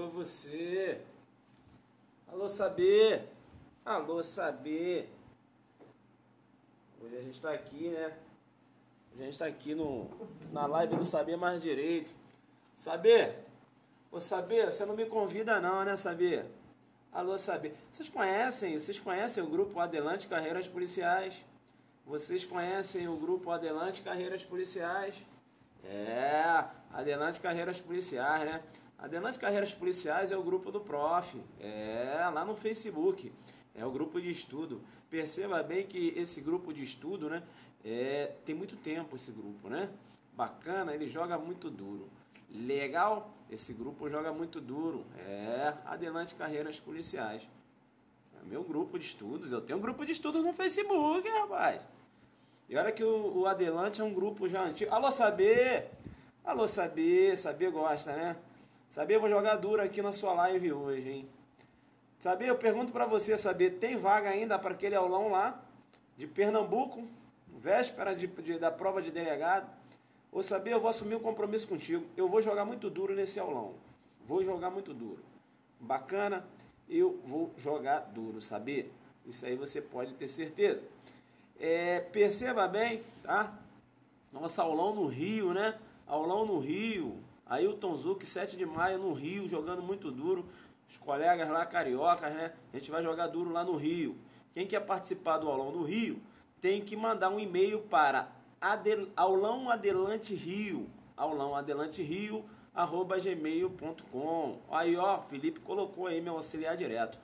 Alô, você. Alô, saber. Alô, saber. Hoje a gente está aqui, né? Hoje a gente está aqui na live do Saber Mais Direito. Saber? Ô, Saber, você não me convida não, né, Saber? Alô, Saber. Vocês conhecem o grupo Adelante Carreiras Policiais? Vocês conhecem o grupo Adelante Carreiras Policiais? Adelante Carreiras Policiais, né? Adelante Carreiras Policiais é o grupo do Prof. Lá no Facebook. É o grupo de estudo. Perceba bem que esse grupo de estudo, né? Tem muito tempo esse grupo, né? Bacana, ele joga muito duro. Legal? Esse grupo joga muito duro. Adelante Carreiras Policiais. É meu grupo de estudos. Eu tenho um grupo de estudos no Facebook, rapaz. E olha que o Adelante é um grupo já antigo. Alô, Saber! Alô, Saber! Saber gosta, né? Saber, eu vou jogar duro aqui na sua live hoje, hein? Saber, eu pergunto pra você, Saber, tem vaga ainda para aquele aulão lá de Pernambuco, véspera da prova de delegado? Ô, Saber, eu vou assumir um compromisso contigo. Eu vou jogar muito duro nesse aulão. Vou jogar muito duro. Bacana? Eu vou jogar duro, Saber? Isso aí você pode ter certeza. Perceba bem, tá? Nosso aulão no Rio, né? Aulão no Rio. Ailton Zuc, 7 de maio no Rio, jogando muito duro. Os colegas lá cariocas, né? A gente vai jogar duro lá no Rio. Quem quer participar do aulão no Rio, tem que mandar um e-mail para aulãoadelanterio@gmail.com. Aí, ó, Felipe colocou aí meu auxiliar direto.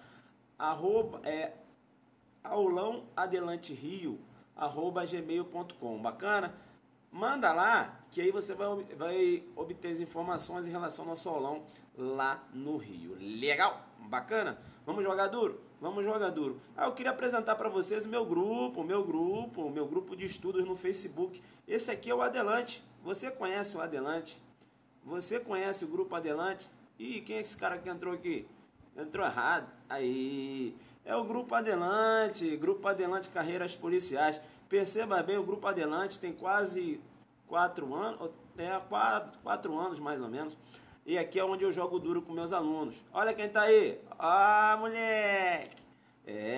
Aulãoadelanterio@gmail.com. Bacana? Manda lá, que aí você vai obter as informações em relação ao nosso aulão lá no Rio. Legal? Bacana? Vamos jogar duro? Vamos jogar duro. Eu queria apresentar para vocês o meu grupo de estudos no Facebook. Esse aqui é o Adelante. Você conhece o Adelante? Você conhece o grupo Adelante? Ih, quem é esse cara que entrou aqui? Entrou errado. Aí, é o Grupo Adelante Carreiras Policiais. Perceba bem, o Grupo Adelante tem quase 4 anos, 4 anos mais ou menos. E aqui é onde eu jogo duro com meus alunos. Olha quem tá aí. Ah, moleque.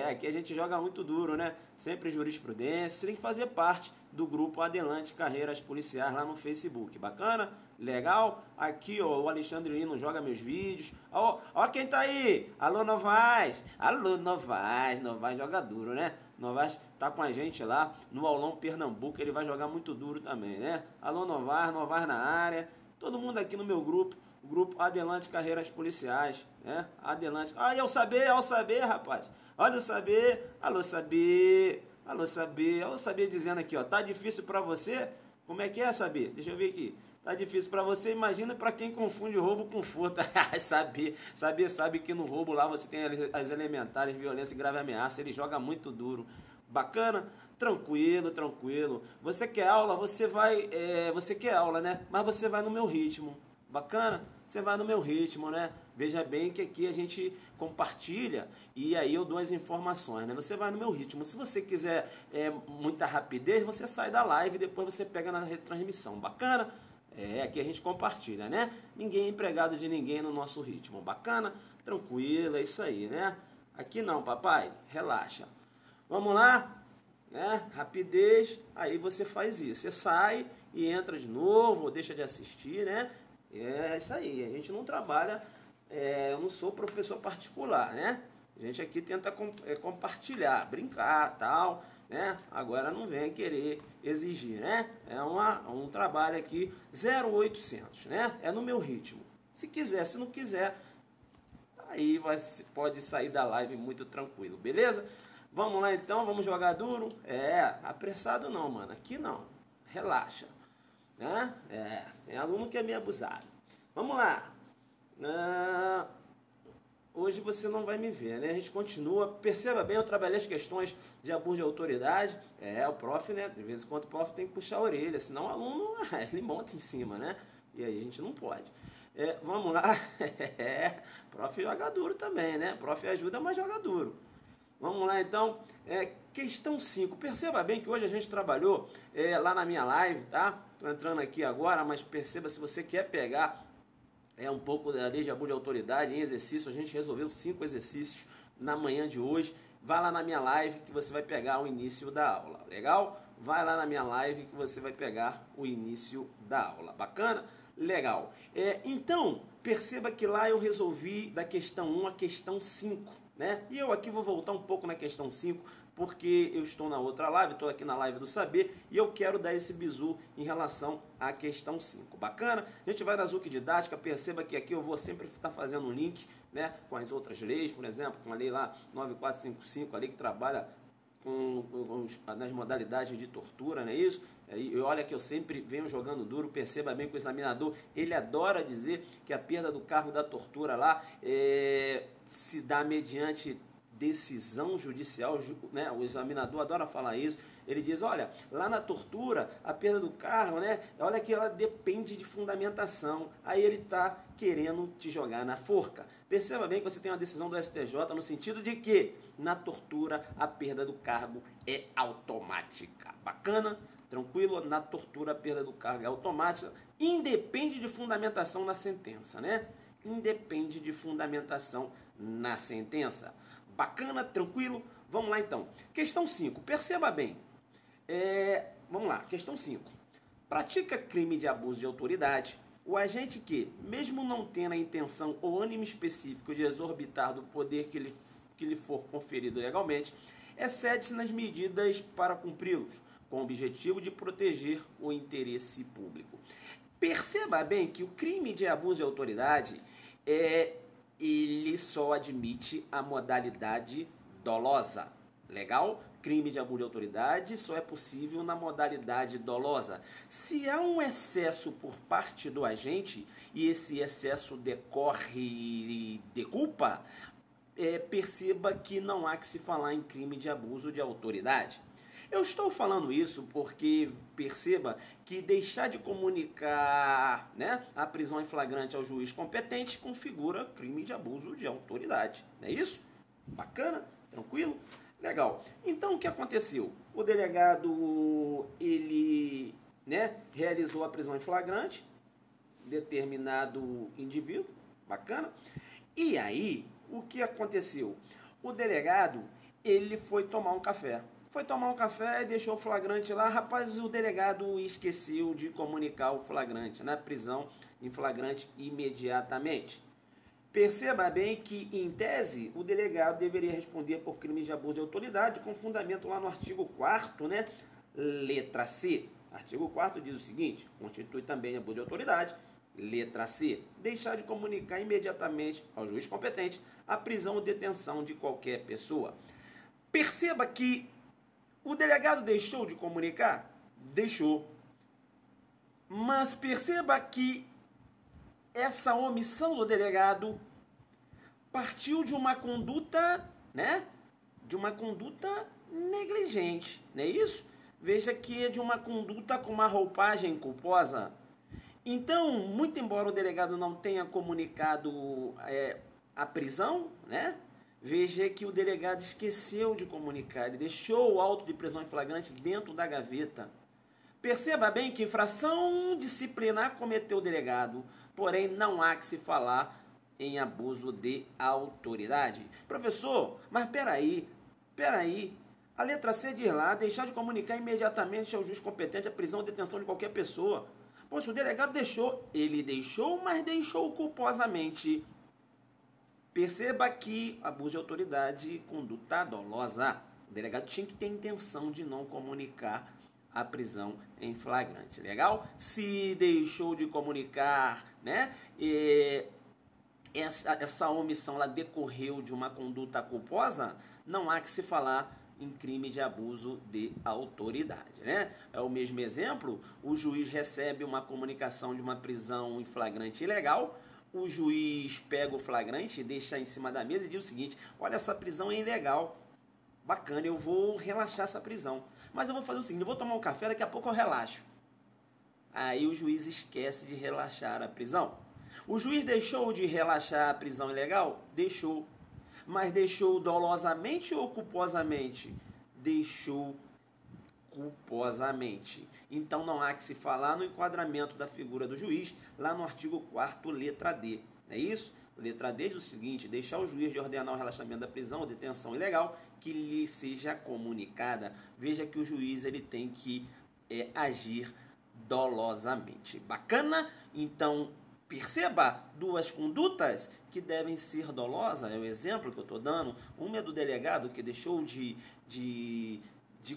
Aqui a gente joga muito duro, né? Sempre jurisprudência. Você tem que fazer parte do Grupo Adelante Carreiras Policiais lá no Facebook. Bacana? Legal? Aqui, ó, o Alexandre Lino joga meus vídeos. Ó, quem tá aí. Alô, Novaes. Alô, Novaes. Novaes joga duro, né? Novaes tá com a gente lá no aulão Pernambuco. Ele vai jogar muito duro também, né? Alô, Novaes na área. Todo mundo aqui no meu grupo. O grupo Adelante Carreiras Policiais, né? Adelante. É o Saber, rapaz. Olha o Saber. Alô, Saber. Alô, Saber. Olha o Saber dizendo aqui, ó. Tá difícil pra você? Como é que é, Saber? Deixa eu ver aqui. Tá difícil pra você? Imagina pra quem confunde roubo com furto. Saber sabe que no roubo lá você tem as elementares, violência e grave ameaça. Ele joga muito duro. Bacana? Tranquilo. Você quer aula? Você quer aula, né? Mas você vai no meu ritmo. Bacana? Você vai no meu ritmo, né? Veja bem que aqui a gente compartilha e aí eu dou as informações, né? Você vai no meu ritmo. Se você quiser muita rapidez, você sai da live e depois você pega na retransmissão. Bacana? Aqui a gente compartilha, né? Ninguém é empregado de ninguém no nosso ritmo. Bacana? Tranquilo, é isso aí, né? Aqui não, papai. Relaxa. Vamos lá? Né? Rapidez, aí você faz isso. Você sai e entra de novo, ou deixa de assistir, né? É isso aí, a gente não trabalha, eu não sou professor particular, né? A gente aqui tenta compartilhar, brincar, tal, né? Agora não vem querer exigir, né? É um trabalho aqui 0800, né? É no meu ritmo. Se quiser, se não quiser, aí pode sair da live muito tranquilo, beleza? Vamos lá então, vamos jogar duro? Apressado não, mano, aqui não, relaxa. Né? Tem aluno que é meio abusado. Vamos lá. Hoje você não vai me ver, né? A gente continua. Perceba bem, eu trabalhei as questões de abuso de autoridade. O prof, né? De vez em quando o prof tem que puxar a orelha, senão o aluno ele monta em cima, né? E aí a gente não pode. Vamos lá. Prof joga duro também, né? Prof ajuda, mas joga duro. Vamos lá então, questão 5. Perceba bem que hoje a gente trabalhou lá na minha live, tá? Estou entrando aqui agora, mas perceba, se você quer pegar um pouco da lei de abuso de autoridade em exercício. A gente resolveu 5 exercícios na manhã de hoje. Vai lá na minha live que você vai pegar o início da aula, legal? Vai lá na minha live que você vai pegar o início da aula, bacana? Legal. Então, perceba que lá eu resolvi da questão 1 a questão 5, né? E eu aqui vou voltar um pouco na questão 5, porque eu estou na outra live, estou aqui na live do saber, e eu quero dar esse bizu em relação à questão 5. Bacana? A gente vai na Zuc Didática, perceba que aqui eu vou sempre estar fazendo um link, né, com as outras leis, por exemplo, com a lei lá 9455, ali que trabalha nas modalidades de tortura, não é isso? E olha que eu sempre venho jogando duro, perceba bem que o examinador, ele adora dizer que a perda do cargo da tortura lá se dá mediante decisão judicial, né? O examinador adora falar isso. Ele diz, olha, lá na tortura, a perda do cargo, né? Olha que ela depende de fundamentação. Aí ele está querendo te jogar na forca. Perceba bem que você tem uma decisão do STJ no sentido de que na tortura a perda do cargo é automática. Bacana? Tranquilo? Na tortura a perda do cargo é automática. Independe de fundamentação na sentença, né? Independe de fundamentação na sentença. Bacana, tranquilo? Vamos lá então. Questão 5. Perceba bem. Vamos lá, questão 5. Pratica crime de abuso de autoridade o agente que, mesmo não tendo a intenção ou ânimo específico de exorbitar do poder que lhe for conferido legalmente, excede-se nas medidas para cumpri-los, com o objetivo de proteger o interesse público. Perceba bem que o crime de abuso de autoridade ele só admite a modalidade dolosa. Legal? Crime de abuso de autoridade só é possível na modalidade dolosa. Se há um excesso por parte do agente e esse excesso decorre de culpa, perceba que não há que se falar em crime de abuso de autoridade. Eu estou falando isso porque perceba que deixar de comunicar, né, a prisão em flagrante ao juiz competente configura crime de abuso de autoridade. Não é isso? Bacana? Tranquilo? Legal. Então o que aconteceu? O delegado ele, né, realizou a prisão em flagrante, determinado indivíduo, bacana. E aí o que aconteceu? O delegado ele foi tomar um café. Foi tomar um café e deixou o flagrante lá. Rapaz, o delegado esqueceu de comunicar o flagrante, na prisão em flagrante imediatamente. Perceba bem que, em tese, o delegado deveria responder por crimes de abuso de autoridade com fundamento lá no artigo 4º, né? Letra C. Artigo 4º diz o seguinte, constitui também abuso de autoridade. Letra C. Deixar de comunicar imediatamente ao juiz competente a prisão ou detenção de qualquer pessoa. Perceba que o delegado deixou de comunicar? Deixou. Mas perceba que essa omissão do delegado partiu de uma conduta, né? De uma conduta negligente, não é isso? Veja que é de uma conduta com uma roupagem culposa. Então, muito embora o delegado não tenha comunicado a prisão, né? Veja que o delegado esqueceu de comunicar, ele deixou o auto de prisão em flagrante dentro da gaveta. Perceba bem que infração disciplinar cometeu o delegado, porém não há que se falar em abuso de autoridade. Professor, mas peraí, a letra C diz lá, deixar de comunicar imediatamente ao juiz competente a prisão ou detenção de qualquer pessoa. Poxa, o delegado deixou, ele deixou, mas deixou culposamente. Perceba que abuso de autoridade, conduta dolosa. O delegado tinha que ter intenção de não comunicar a prisão em flagrante, legal? Se deixou de comunicar, né? Essa omissão ela decorreu de uma conduta culposa, não há que se falar em crime de abuso de autoridade, né? É o mesmo exemplo, o juiz recebe uma comunicação de uma prisão em flagrante ilegal, o juiz pega o flagrante, deixa em cima da mesa e diz o seguinte, olha, essa prisão é ilegal, bacana, eu vou relaxar essa prisão, mas eu vou fazer o seguinte, eu vou tomar um café, daqui a pouco eu relaxo. Aí o juiz esquece de relaxar a prisão. O juiz deixou de relaxar a prisão ilegal? Deixou. Mas deixou dolosamente ou culposamente? Deixou culposamente. Então não há que se falar no enquadramento da figura do juiz, lá no artigo 4º, letra D. Não é isso? Letra D diz o seguinte: deixar o juiz de ordenar o relaxamento da prisão ou detenção ilegal que lhe seja comunicada. Veja que o juiz ele tem que agir dolosamente. Bacana? Então, perceba duas condutas que devem ser dolosas. É o exemplo que eu estou dando. Uma é do delegado que deixou de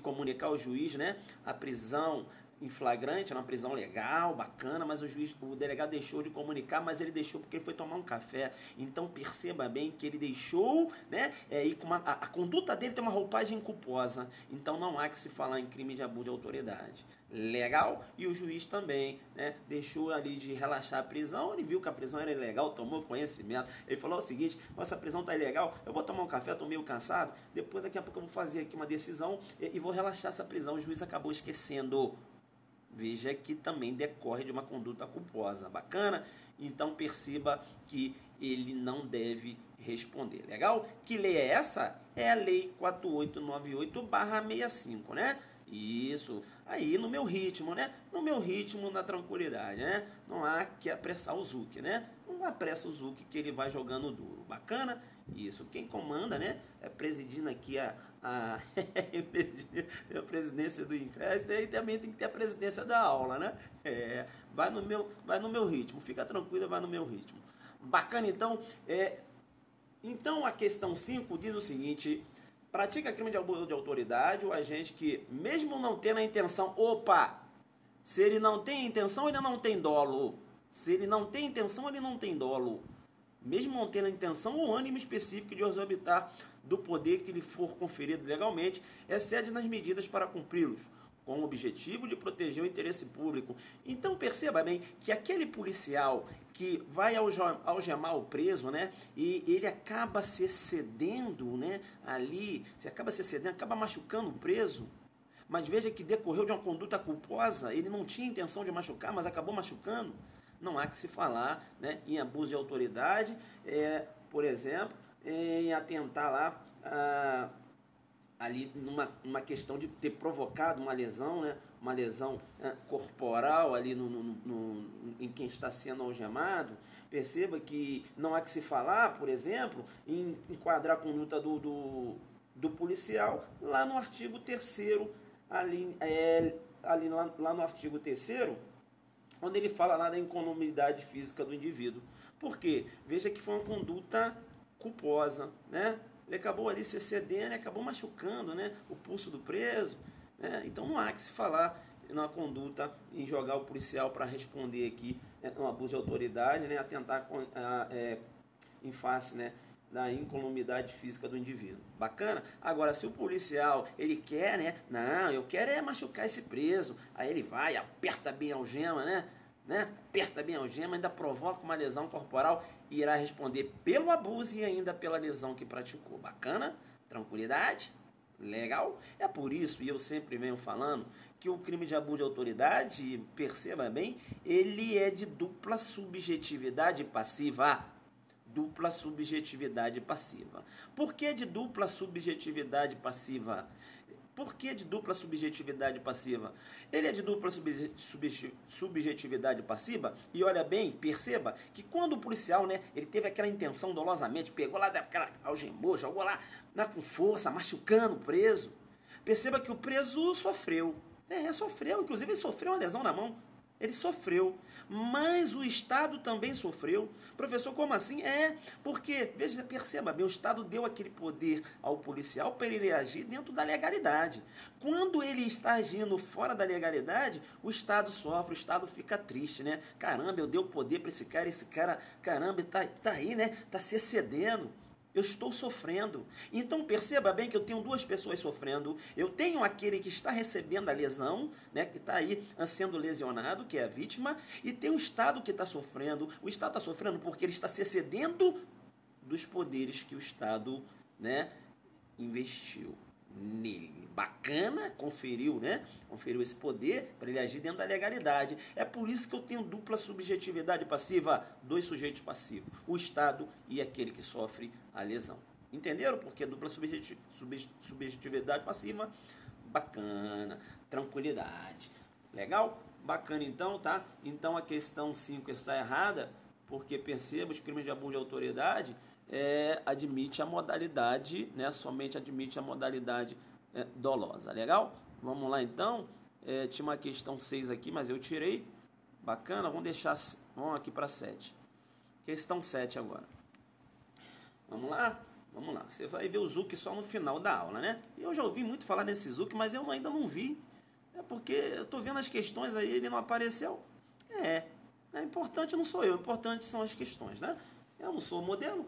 comunicar ao juiz, né, a prisão em flagrante, era uma prisão legal, bacana, mas o delegado deixou de comunicar, mas ele deixou porque ele foi tomar um café. Então perceba bem que ele deixou, né, e com a conduta dele tem uma roupagem culposa. Então não há que se falar em crime de abuso de autoridade. Legal? E o juiz também, né, deixou ali de relaxar a prisão, ele viu que a prisão era ilegal, tomou conhecimento, ele falou o seguinte: nossa, prisão tá ilegal, eu vou tomar um café, estou meio cansado, depois daqui a pouco eu vou fazer aqui uma decisão e vou relaxar essa prisão. O juiz acabou esquecendo. Veja que também decorre de uma conduta culposa. Bacana? Então perceba que ele não deve responder. Legal? Que lei é essa? É a lei 4898/65, né? Isso. Aí no meu ritmo, né? No meu ritmo, na tranquilidade, né? Não há que apressar o Zuc, né? Não apressa o Zuc que ele vai jogando duro. Bacana? Isso. Quem comanda, né? É presidindo aqui a presidência do Incrédito, e também tem que ter a presidência da aula, né? Vai no meu ritmo. Fica tranquilo, vai no meu ritmo. Bacana, então. Então a questão 5 diz o seguinte: pratica crime de abuso de autoridade o agente que, mesmo não tendo a intenção, se ele não tem intenção, ele não tem dolo. Se ele não tem intenção, ele não tem dolo. Mesmo não tendo a intenção ou ânimo específico de exorbitar do poder que lhe for conferido legalmente, excede nas medidas para cumpri-los, com o objetivo de proteger o interesse público. Então perceba bem que aquele policial que vai algemar o preso, né, e ele acaba se excedendo, né, ali, acaba machucando o preso, mas veja que decorreu de uma conduta culposa, ele não tinha intenção de machucar, mas acabou machucando. Não há que se falar, né, em abuso de autoridade, por exemplo, em atentar lá ali numa questão de ter provocado uma lesão, né, uma lesão corporal ali em quem está sendo algemado. Perceba que não há que se falar, por exemplo, em enquadrar a conduta do policial lá no artigo 3º, lá no artigo 3º, onde ele fala lá da incolumidade física do indivíduo. Por quê? Veja que foi uma conduta culposa, né? Ele acabou ali se excedendo, acabou machucando, né, o pulso do preso, né? Então não há que se falar na conduta em jogar o policial para responder aqui um abuso de autoridade, né, atentar em face, né, da incolumidade física do indivíduo. Bacana? Agora, se o policial, ele quer, né, não, eu quero machucar esse preso, aí ele vai, aperta bem a algema, né, aperta bem a algema, ainda provoca uma lesão corporal, e irá responder pelo abuso e ainda pela lesão que praticou. Bacana? Tranquilidade? Legal? É por isso, e eu sempre venho falando, que o crime de abuso de autoridade, perceba bem, ele é de dupla subjetividade passiva. Dupla subjetividade passiva. Por que de dupla subjetividade passiva? Por que de dupla subjetividade passiva? Ele é de dupla subjetividade passiva, e olha bem, perceba que quando o policial, né, ele teve aquela intenção dolosamente, pegou lá daquela algemou, jogou lá com força, machucando o preso, perceba que o preso sofreu. Sofreu, inclusive ele sofreu uma lesão na mão. Ele sofreu, mas o Estado também sofreu. Professor, como assim? Porque, perceba bem, o Estado deu aquele poder ao policial para ele agir dentro da legalidade. Quando ele está agindo fora da legalidade, o Estado sofre, o Estado fica triste, né? Caramba, eu dei o poder para esse cara, caramba, tá aí, né? Tá se excedendo. Eu estou sofrendo. Então perceba bem que eu tenho duas pessoas sofrendo. Eu tenho aquele que está recebendo a lesão, né, que está aí sendo lesionado, que é a vítima, e tem o Estado que está sofrendo. O Estado está sofrendo porque ele está se excedendo dos poderes que o Estado, né, investiu nele. Bacana, conferiu, né? Conferiu esse poder para ele agir dentro da legalidade. É por isso que eu tenho dupla subjetividade passiva, dois sujeitos passivos, o Estado e aquele que sofre a lesão. Entenderam por que dupla subjetividade passiva? Bacana, tranquilidade. Legal? Bacana então, tá? Então a questão 5 está errada, porque perceba, os crimes de abuso de autoridade admite a modalidade, né? Somente admite a modalidade dolosa. Legal? Vamos lá então. Tinha uma questão 6 aqui, mas eu tirei. Bacana, vamos aqui para 7. Questão 7 agora. Vamos lá? Vamos lá. Você vai ver o Zuc só no final da aula, né? Eu já ouvi muito falar nesse Zuc, mas eu ainda não vi. É porque eu estou vendo as questões aí, ele não apareceu. É importante não sou eu, o importante são as questões, né? Eu não sou modelo.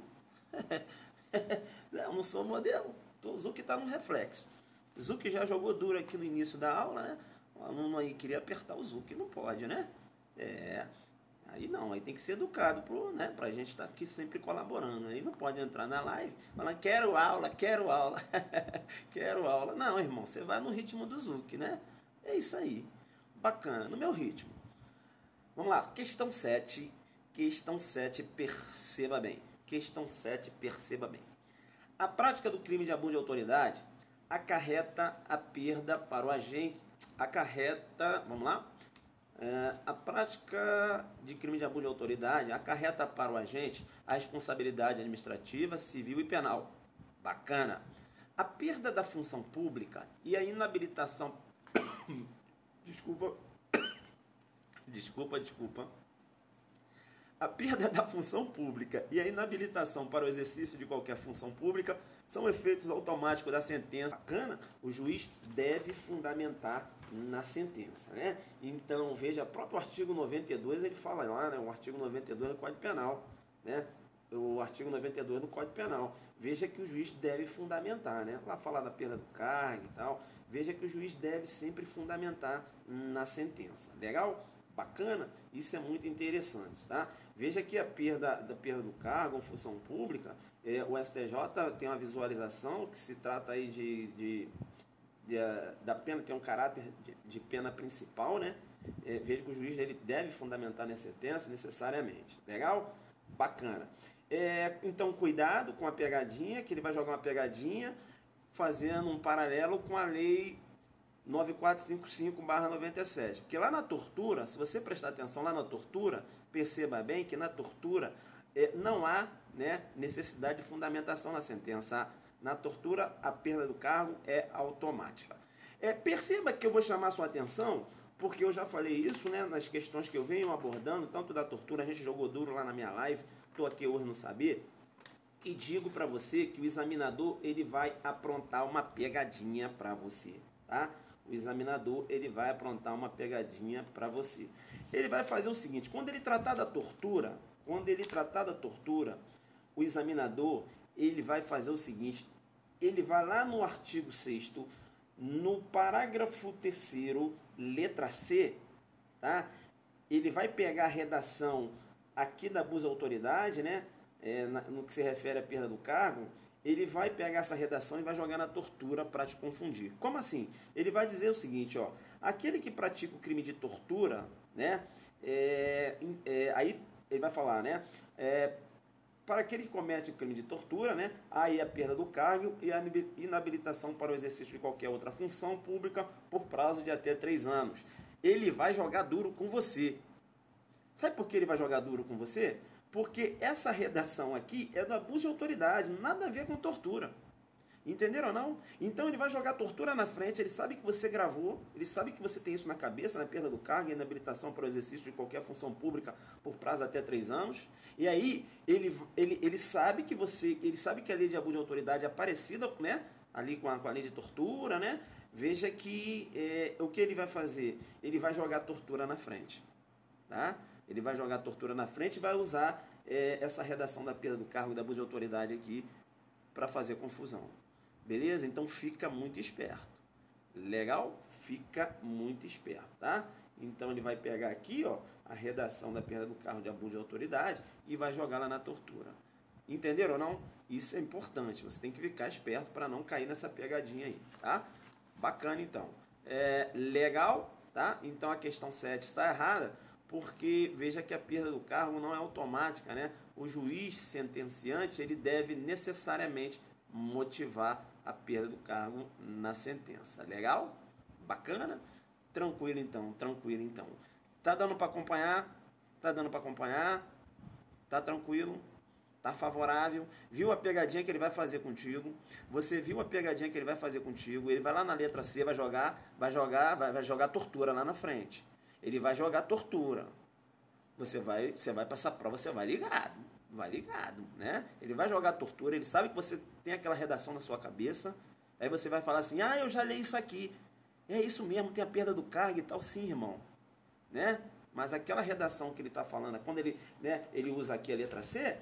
Eu não sou modelo. O Zuc está no reflexo. O Zuc já jogou duro aqui no início da aula, né? O aluno aí queria apertar o Zuc, não pode, né? Aí não, aí tem que ser educado né, pra gente estar aqui sempre colaborando. Aí não pode entrar na live falando, quero aula, quero aula, quero aula. Não, irmão, você vai no ritmo do Zuc, né? É isso aí. Bacana, no meu ritmo. Vamos lá, questão 7. Questão 7, perceba bem. Questão 7, perceba bem. A prática do crime de abuso de autoridade acarreta a perda para o agente. Vamos lá? A prática de crime de abuso de autoridade acarreta para o agente a responsabilidade administrativa, civil e penal. Bacana. A perda da função pública e a inabilitação... Desculpa. A perda da função pública e a inabilitação para o exercício de qualquer função pública são efeitos automáticos da sentença. Bacana, o juiz deve fundamentar na sentença, né? Então, veja, o próprio artigo 92, ele fala lá, né? O artigo 92 do Código Penal, né? O artigo 92 do Código Penal. Veja que o juiz deve fundamentar, né? Lá fala da perda do cargo e tal. Veja que o juiz deve sempre fundamentar na sentença. Legal? Bacana? Isso é muito interessante, tá? Veja que a perda do cargo ou função pública, o STJ tem uma visualização que se trata aí da pena, tem um caráter de pena principal, né? Veja que o juiz ele deve fundamentar na sentença necessariamente. Legal? Bacana. Então, cuidado com a pegadinha, que ele vai jogar uma pegadinha fazendo um paralelo com a lei 9455/97. Porque lá na tortura, se você prestar atenção lá na tortura, perceba bem que na tortura não há, né, necessidade de fundamentação na sentença. Na tortura, a perda do cargo é automática. Perceba que eu vou chamar a sua atenção, porque eu já falei isso, né, nas questões que eu venho abordando, tanto da tortura, a gente jogou duro lá na minha live, estou aqui hoje no saber, e digo para você que o examinador ele vai aprontar uma pegadinha para você, tá? O examinador ele vai aprontar uma pegadinha para você. Ele vai fazer o seguinte, quando ele tratar da tortura, o examinador ele vai fazer o seguinte, ele vai lá no artigo 6º, no parágrafo 3º, letra C, tá? Ele vai pegar a redação aqui da abuso de autoridade, né? No que se refere à perda do cargo, ele vai pegar essa redação e vai jogar na tortura para te confundir. Como assim? Ele vai dizer o seguinte, ó, aquele que pratica o crime de tortura, né? Aí ele vai falar, né? Para aquele que comete o crime de tortura, né? Aí a perda do cargo e a inabilitação para o exercício de qualquer outra função pública por prazo de até 3 anos. Ele vai jogar duro com você. Sabe por que ele vai jogar duro com você? Porque essa redação aqui é do abuso de autoridade, nada a ver com tortura. Entenderam ou não? Então ele vai jogar tortura na frente, ele sabe que você gravou, ele sabe que você tem isso na cabeça, na perda do cargo e inabilitação para o exercício de qualquer função pública por prazo até 3 anos. E aí ele sabe que ele sabe que a lei de abuso de autoridade é parecida, né? Ali com a lei de tortura, né? Veja que o que ele vai fazer? Ele vai jogar tortura na frente, tá? Ele vai jogar tortura na frente e vai usar essa redação da perda do cargo e da abuso de autoridade aqui para fazer confusão. Beleza? Então fica muito esperto. Legal? Fica muito esperto, tá? Então ele vai pegar aqui, ó, a redação da perda do cargo de abuso de autoridade e vai jogar lá na tortura. Entenderam ou não? Isso é importante. Você tem que ficar esperto para não cair nessa pegadinha aí, tá? Bacana, então. Legal, tá? Então a questão 7 está errada, porque veja que a perda do cargo não é automática, né? O juiz sentenciante ele deve necessariamente motivar a perda do cargo na sentença. Legal? Bacana? Tranquilo então, tranquilo então. Tá dando para acompanhar? Tá dando para acompanhar? Tá tranquilo? Tá favorável? Viu a pegadinha que ele vai fazer contigo? Você viu a pegadinha que ele vai fazer contigo? Ele vai lá na letra C, vai jogar tortura lá na frente. Ele vai jogar tortura. Você vai para essa prova, você vai ligado, né? Ele vai jogar tortura, ele sabe que você tem aquela redação na sua cabeça, aí você vai falar assim, eu já li isso aqui. É isso mesmo, tem a perda do cargo e tal, sim, irmão, né? Mas aquela redação que ele está falando, quando ele, né, ele usa aqui a letra C,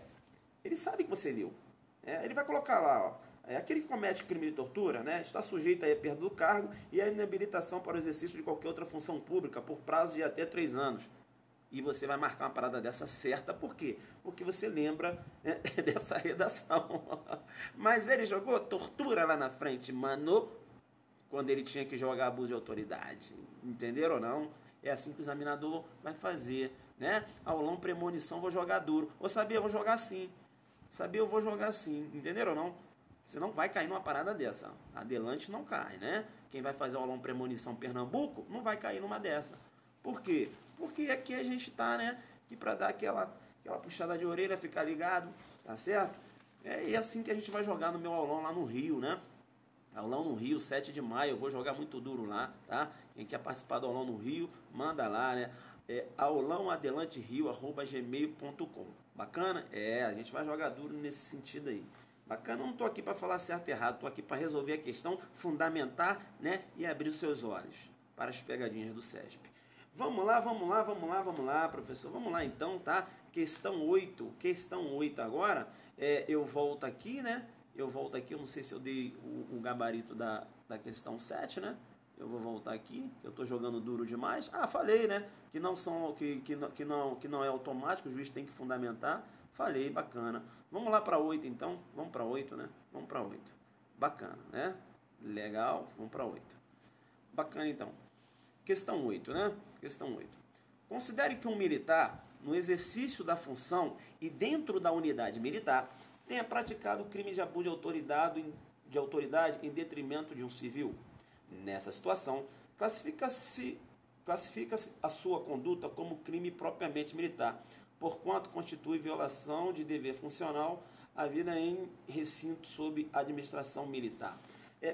ele sabe que você leu. Ele vai colocar lá, aquele que comete crime de tortura, né, está sujeito a perda do cargo e a inabilitação para o exercício de qualquer outra função pública por prazo de até 3 anos. E você vai marcar uma parada dessa certa, por quê? Porque você lembra, né, dessa redação. Mas ele jogou tortura lá na frente, mano, quando ele tinha que jogar abuso de autoridade. Entenderam ou não? É assim que o examinador vai fazer, né? Aulão, premonição, vou jogar duro. Ou sabia, eu vou jogar assim. Sabia, eu vou jogar assim. Entenderam ou não? Você não vai cair numa parada dessa. Adelante não cai, né? Quem vai fazer o aulão premonição Pernambuco não vai cair numa dessa. Por quê? Porque aqui a gente tá, né? Que para dar aquela puxada de orelha, ficar ligado, tá certo? E é assim que a gente vai jogar no meu aulão lá no Rio, né? Aulão no Rio, 7 de maio, eu vou jogar muito duro lá, tá? Quem quer participar do aulão no Rio, manda lá, né? aulãoadelanterio@gmail.com. Bacana? A gente vai jogar duro nesse sentido aí. Bacana, eu não tô aqui para falar certo e errado, tô aqui para resolver a questão, fundamentar, né? E abrir os seus olhos para as pegadinhas do CESP. Vamos lá, professor. Vamos lá então, tá? Questão 8 agora. Eu volto aqui, né? Eu não sei se eu dei o gabarito da questão 7, né? Eu vou voltar aqui, que eu estou jogando duro demais. Falei, né? Que não é automático, o juiz tem que fundamentar. Falei, bacana. Vamos lá para 8 então. Vamos para 8, né? Vamos para 8. Bacana, né? Legal, vamos para 8. Bacana então. Questão 8, né? Questão 8. Considere que um militar, no exercício da função e dentro da unidade militar, tenha praticado crime de abuso de autoridade em detrimento de um civil. Nessa situação, classifica-se a sua conduta como crime propriamente militar, porquanto constitui violação de dever funcional à vida em recinto sob administração militar.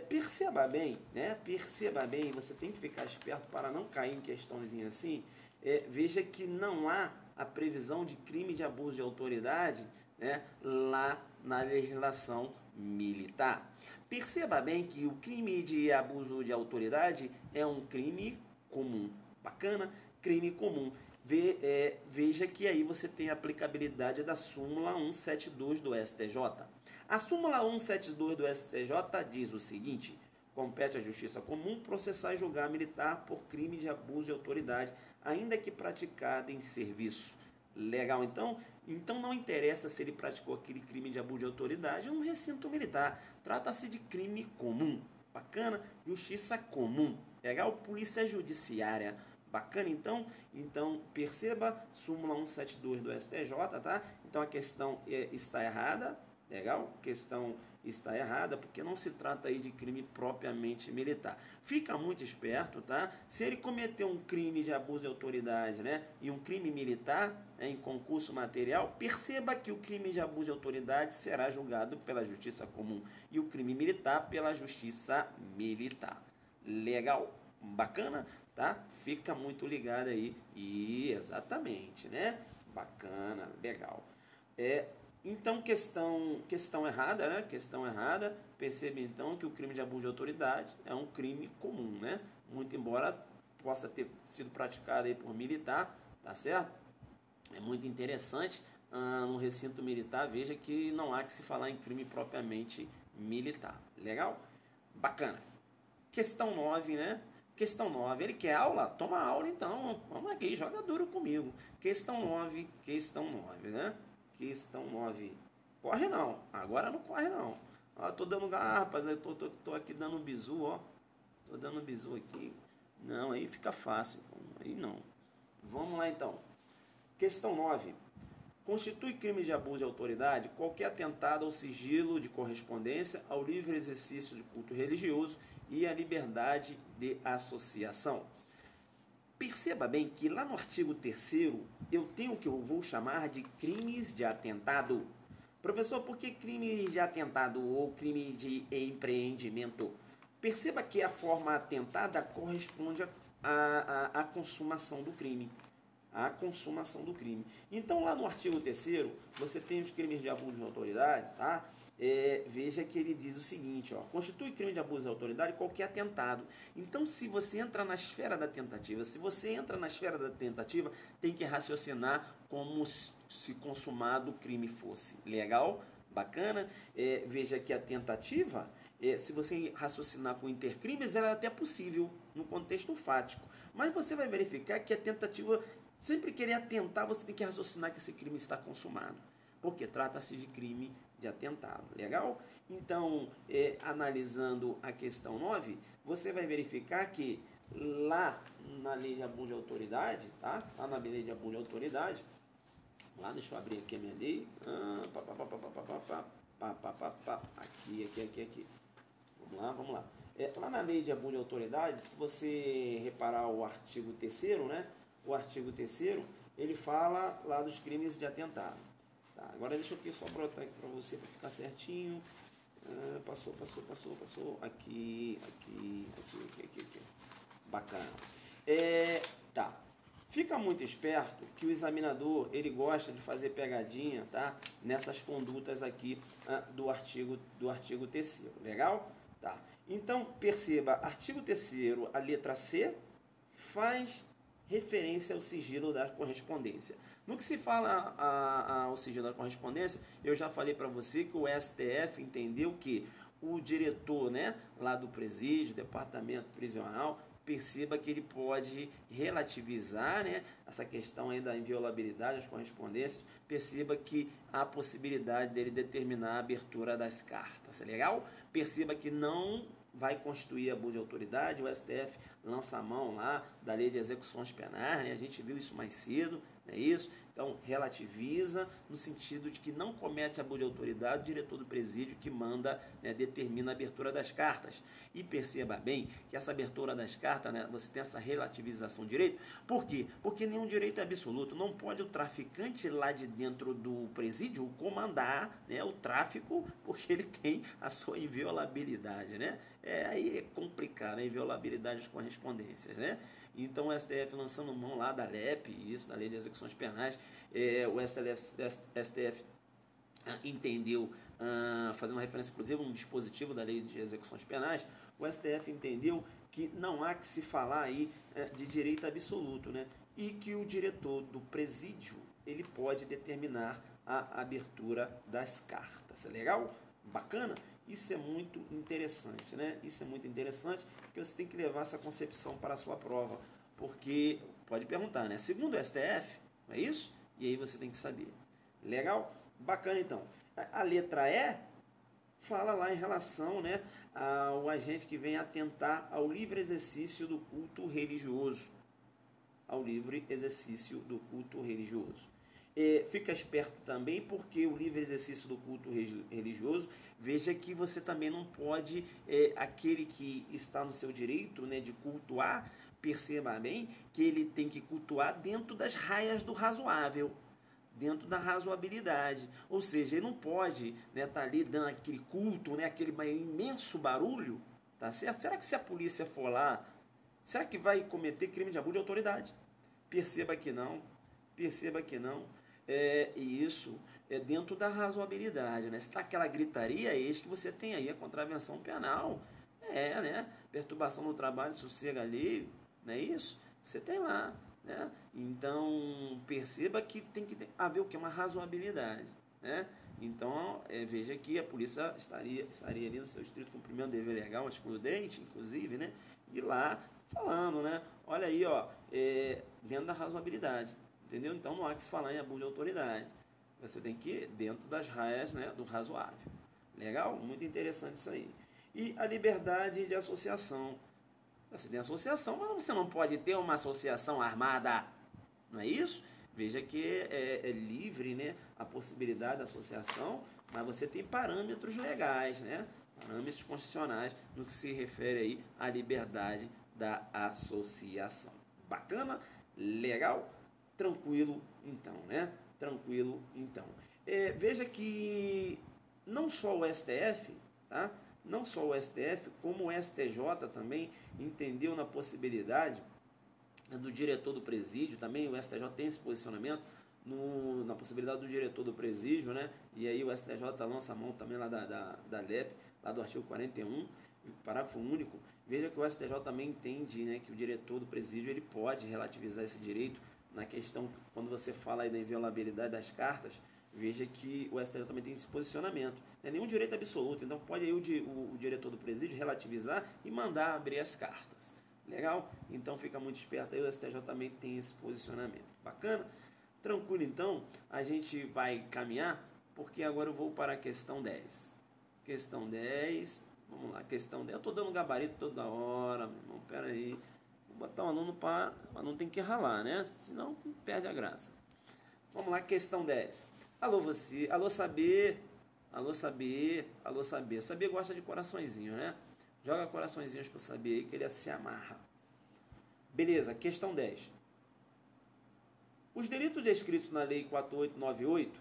Perceba bem, né? Perceba bem, você tem que ficar esperto para não cair em questãozinha assim. Veja que não há a previsão de crime de abuso de autoridade, né, lá na legislação militar. Perceba bem que o crime de abuso de autoridade é um crime comum. Bacana? Crime comum. Veja que aí você tem a aplicabilidade da súmula 172 do STJ. A súmula 172 do STJ diz o seguinte: compete à justiça comum processar e julgar militar por crime de abuso de autoridade, ainda que praticado em serviço. Legal, então não interessa se ele praticou aquele crime de abuso de autoridade no recinto militar. Trata-se de crime comum. Bacana? Justiça comum. Legal? Polícia judiciária. Bacana, então? Então, perceba, súmula 172 do STJ, tá? Então, a questão está errada. Legal? A questão está errada, porque não se trata aí de crime propriamente militar. Fica muito esperto, tá? Se ele cometeu um crime de abuso de autoridade, né, e um crime militar, né, em concurso material, perceba que o crime de abuso de autoridade será julgado pela justiça comum e o crime militar pela justiça militar. Legal? Bacana? Tá? Fica muito ligado aí. E exatamente, né? Bacana, legal. Então, questão errada, né? Questão errada. Perceba, então, que o crime de abuso de autoridade é um crime comum, né? Muito embora possa ter sido praticado aí por militar, tá certo? É muito interessante. No recinto militar, veja que não há que se falar em crime propriamente militar. Legal? Bacana. Questão 9, né? Questão 9. Ele quer aula? Toma aula, então. Vamos aqui, joga duro comigo. Questão 9, né? Questão 9. Corre não, agora não corre não. Tô dando garrapas, tô aqui dando bizu, ó. Tô dando bizu aqui. Não, aí fica fácil. Aí não. Vamos lá então. Questão 9. Constitui crime de abuso de autoridade qualquer atentado ao sigilo de correspondência, ao livre exercício de culto religioso e à liberdade de associação. Perceba bem que lá no artigo 3º eu tenho o que eu vou chamar de crimes de atentado. Professor, por que crime de atentado ou crime de empreendimento? Perceba que a forma atentada corresponde à consumação do crime. A consumação do crime. Então, lá no artigo 3º, você tem os crimes de abuso de autoridade, tá? Veja que ele diz o seguinte, ó, constitui crime de abuso de autoridade qualquer atentado. Então, se você entra na esfera da tentativa, tem que raciocinar como se consumado o crime fosse. Legal? Bacana? Veja que a tentativa, se você raciocinar com intercrimes, ela é até possível no contexto fático. Mas você vai verificar que a tentativa, sempre querer atentar, você tem que raciocinar que esse crime está consumado. Porque trata-se de crime de atentado. Legal? Então, analisando a questão 9, você vai verificar que lá na lei de abuso de autoridade, tá? Lá na lei de abuso de autoridade, lá, deixa eu abrir aqui a minha lei. Aqui. Vamos lá. Lá na lei de abuso de autoridade, se você reparar o artigo 3º, né? O artigo 3º, ele fala lá dos crimes de atentado. Tá, agora deixa eu aqui só botar aqui para você, para ficar certinho. Passou. Aqui. Bacana. Tá. Fica muito esperto que o examinador, ele gosta de fazer pegadinha, tá? Nessas condutas aqui do artigo 3º. Legal? Tá. Então, perceba, artigo 3º, a letra C, faz referência ao sigilo da correspondência. No que se fala ao sigilo da correspondência, eu já falei para você que o STF entendeu que o diretor, né, lá do presídio, departamento prisional, perceba que ele pode relativizar, né, essa questão aí da inviolabilidade das correspondências, perceba que há a possibilidade dele determinar a abertura das cartas. É legal? Perceba que não vai constituir abuso de autoridade, o STF lança a mão lá da lei de execuções penais, né? A gente viu isso mais cedo, não é isso? Então, relativiza no sentido de que não comete abuso de autoridade o diretor do presídio que manda, né, determina a abertura das cartas. E perceba bem que essa abertura das cartas, né, você tem essa relativização de direito. Por quê? Porque nenhum direito é absoluto. Não pode o traficante lá de dentro do presídio comandar, né, o tráfico, porque ele tem a sua inviolabilidade, né? Aí é complicado, a inviolabilidade das correspondências, né? Então o STF lançando mão lá da LEP, isso, da Lei de Execuções Penais, o STF entendeu, fazendo uma referência inclusive a um dispositivo da Lei de Execuções Penais, o STF entendeu que não há que se falar aí de direito absoluto, né? E que o diretor do presídio, ele pode determinar a abertura das cartas. É legal? Bacana? Isso é muito interessante, né? Isso é muito interessante, porque você tem que levar essa concepção para a sua prova, porque pode perguntar, né? Segundo o STF, não é isso? E aí você tem que saber. Legal? Bacana, então. A letra E fala lá em relação, né, ao agente que vem atentar ao livre exercício do culto religioso. Ao livre exercício do culto religioso. Fica esperto também, porque o livre exercício do culto religioso, veja que você também não pode, aquele que está no seu direito, né, de cultuar, perceba bem que ele tem que cultuar dentro das raias do razoável, dentro da razoabilidade. Ou seja, ele não pode, né, tá ali dando aquele culto, né, aquele imenso barulho, tá certo? Será que se a polícia for lá, será que vai cometer crime de abuso de autoridade? Perceba que não. E isso é dentro da razoabilidade, né? Se está aquela gritaria, eis que você tem aí a contravenção penal. Né? Perturbação no trabalho, sossego alheio, não é isso? Você tem lá, né? Então, perceba que tem que haver o que? Uma razoabilidade, né? Então, veja que a polícia estaria ali no seu estrito cumprimento do dever legal, excludente, inclusive, né? E lá falando, né? Olha aí, ó, dentro da razoabilidade. Entendeu? Então não há que se falar em abuso de autoridade. Você tem que ir dentro das raias, né, do razoável. Legal? Muito interessante isso aí. E a liberdade de associação. Você tem associação, mas você não pode ter uma associação armada. Não é isso? Veja que é livre, né, a possibilidade da associação, mas você tem parâmetros legais, né, parâmetros constitucionais no que se refere aí à liberdade da associação. Bacana? Legal? Tranquilo então, né? Tranquilo então. Veja que não só o STF, tá? Não só o STF, como o STJ também entendeu na possibilidade do diretor do presídio, também o STJ tem esse posicionamento na possibilidade do diretor do presídio, né? E aí o STJ lança a mão também lá da LEP, lá do artigo 41, parágrafo único. Veja que o STJ também entende, né, que o diretor do presídio ele pode relativizar esse direito na questão, quando você fala aí da inviolabilidade das cartas. Veja que o STJ também tem esse posicionamento. Não é nenhum direito absoluto, então pode aí o diretor do presídio relativizar e mandar abrir as cartas. Legal? Então fica muito esperto aí, o STJ também tem esse posicionamento. Bacana? Tranquilo, então, a gente vai caminhar, porque agora eu vou para a questão 10. Questão 10, vamos lá, questão 10. Eu estou dando gabarito toda hora, meu irmão, pera aí. Vou botar um aluno para não tem que ralar, né? Senão perde a graça. Vamos lá, questão 10. Alô você, alô saber, alô saber, alô saber. Saber gosta de coraçõezinho, né? Joga coraçõezinhos para saber aí que ele se amarra. Beleza, questão 10. Os delitos descritos na Lei 4898,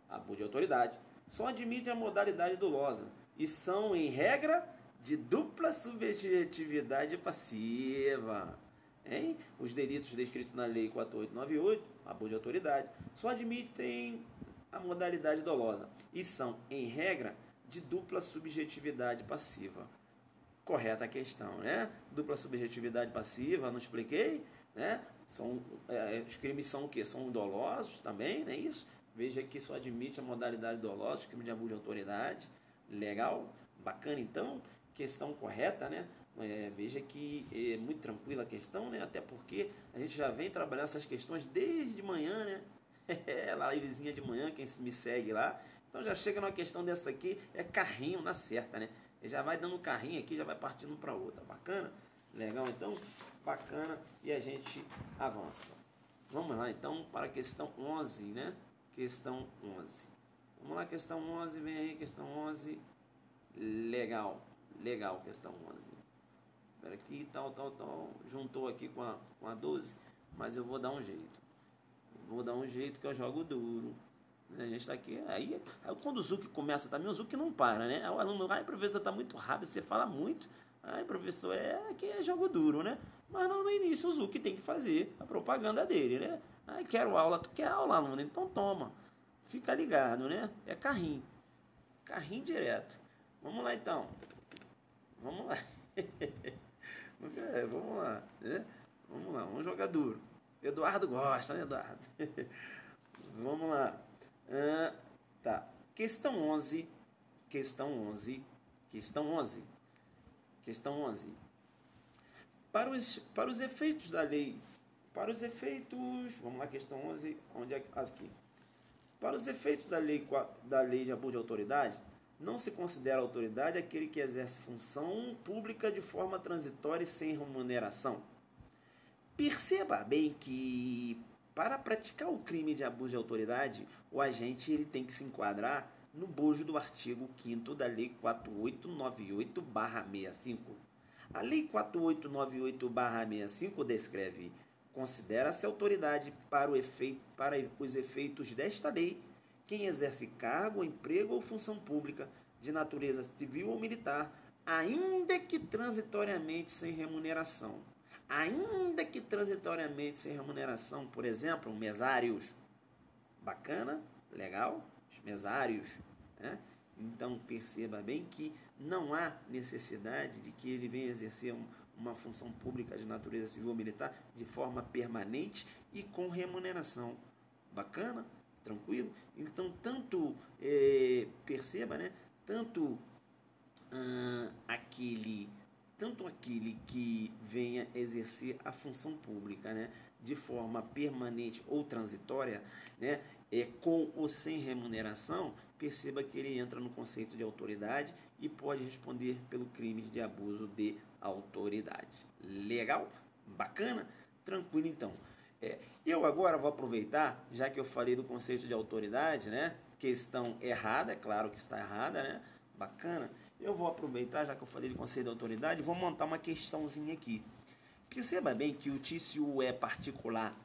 abuso de autoridade, só admitem a modalidade dolosa e são, em regra, de dupla subjetividade passiva. Hein? Os delitos descritos na Lei 4898, abuso de autoridade, só admitem a modalidade dolosa e são, em regra, de dupla subjetividade passiva. Correta a questão, né? Dupla subjetividade passiva, não expliquei, né? Os crimes são o quê? São dolosos também, não é isso? Veja que só admite a modalidade dolosa, crime de abuso de autoridade. Legal? Bacana, então. Questão correta, né? Veja que é muito tranquila a questão, né? Até porque a gente já vem trabalhando essas questões desde manhã, né? Lá, livezinha de manhã, quem me segue lá. Então já chega numa questão dessa aqui, é carrinho na certa, né? Ele já vai dando um carrinho aqui, já vai partindo para outra. Bacana? Legal, então? Bacana. E a gente avança. Vamos lá, então, para a questão 11, né? Questão 11. Vamos lá, questão 11. Vem aí, questão 11. Legal. Legal, questão 11. Espera aqui, tal. Juntou aqui com a 12, mas eu vou dar um jeito. Vou dar um jeito que eu jogo duro. A gente está aqui. Aí quando o Zuc começa também, o Zuc não para, né? Aí o aluno vai, professor, está muito rápido, você fala muito. Aí, professor, aqui é jogo duro, né? Mas não, no início o Zuc tem que fazer a propaganda dele, né? Aí quero aula, tu quer aula, aluno? Então toma. Fica ligado, né? É carrinho. Carrinho direto. Vamos lá então. Vamos lá. Vamos lá, né? Vamos lá, vamos jogar duro. Eduardo gosta, né, Eduardo? Vamos lá. Tá. Questão 11. Questão 11. Questão 11. Questão 11. Para os efeitos da lei. Para os efeitos. Vamos lá, questão 11. Onde é aqui? Para os efeitos da lei de abuso de autoridade, não se considera autoridade aquele que exerce função pública de forma transitória e sem remuneração. Perceba bem que, para praticar o crime de abuso de autoridade, o agente ele tem que se enquadrar no bojo do artigo 5º da Lei 4898/65. A Lei 4898/65 descreve: considera-se autoridade para os efeitos desta lei quem exerce cargo, emprego ou função pública de natureza civil ou militar, ainda que transitoriamente sem remuneração. Ainda que transitoriamente sem remuneração, por exemplo, mesários. Bacana? Legal? Os mesários, né? Então perceba bem que não há necessidade de que ele venha exercer uma função pública de natureza civil ou militar de forma permanente e com remuneração. Bacana? Tranquilo? Então, perceba, né? Tanto aquele que venha exercer a função pública, né, de forma permanente ou transitória, né, com ou sem remuneração, perceba que ele entra no conceito de autoridade e pode responder pelo crime de abuso de autoridade. Legal? Bacana? Tranquilo, então. Eu agora vou aproveitar, já que eu falei do conceito de autoridade, né? Questão errada, é claro que está errada, né? Bacana. Eu vou aproveitar, já que eu falei do conceito de autoridade, vou montar uma questãozinha aqui. Perceba bem que o tício é particular.